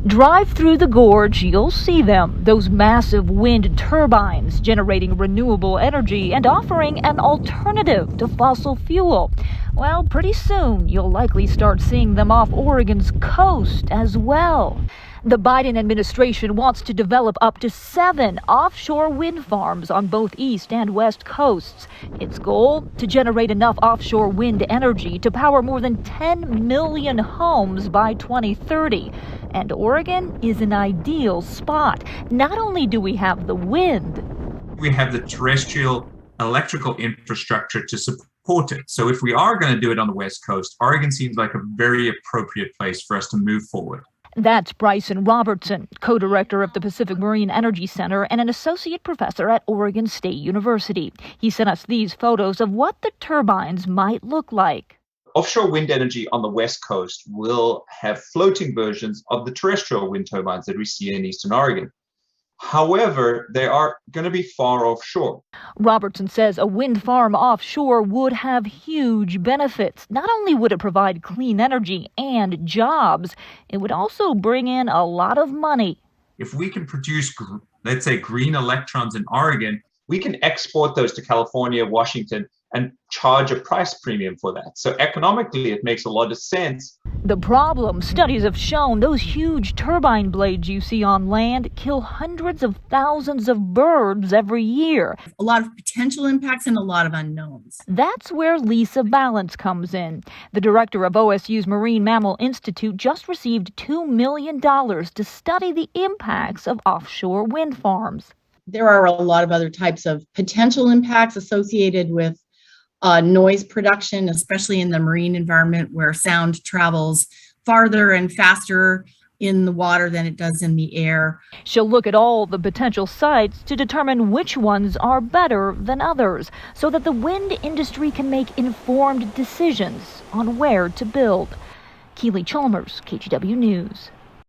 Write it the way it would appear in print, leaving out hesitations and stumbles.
Drive through the gorge, you'll see them, those massive wind turbines generating renewable energy and offering an alternative to fossil fuel. Well, pretty soon you'll likely start seeing them off Oregon's coast as well. The Biden administration wants to develop up to 7 offshore wind farms on both east and west coasts. Its goal? To generate enough offshore wind energy to power more than 10 million homes by 2030. And Oregon is an ideal spot. Not only do we have the wind, we have the terrestrial electrical infrastructure to support it. So if we are going to do it on the West Coast, Oregon seems like a very appropriate place for us to move forward. That's Bryson Robertson, co-director of the Pacific Marine Energy Center and an associate professor at Oregon State University. He sent us these photos of what the turbines might look like. Offshore wind energy on the West Coast will have floating versions of the terrestrial wind turbines that we see in Eastern Oregon. However, they are going to be far offshore. Robertson says a wind farm offshore would have huge benefits. Not only would it provide clean energy and jobs, it would also bring in a lot of money. If we can produce, let's say, green electrons in Oregon, we can export those to California, Washington, and charge a price premium for that. So economically, it makes a lot of sense. The problem, studies have shown those huge turbine blades you see on land kill hundreds of thousands of birds every year. A lot of potential impacts and a lot of unknowns. That's where Lisa Balance comes in. The director of OSU's Marine Mammal Institute just received $2 million to study the impacts of offshore wind farms. There are a lot of other types of potential impacts associated with noise production, especially in the marine environment where sound travels farther and faster in the water than it does in the air. She'll look at all the potential sites to determine which ones are better than others so that the wind industry can make informed decisions on where to build. Keely Chalmers, KGW News.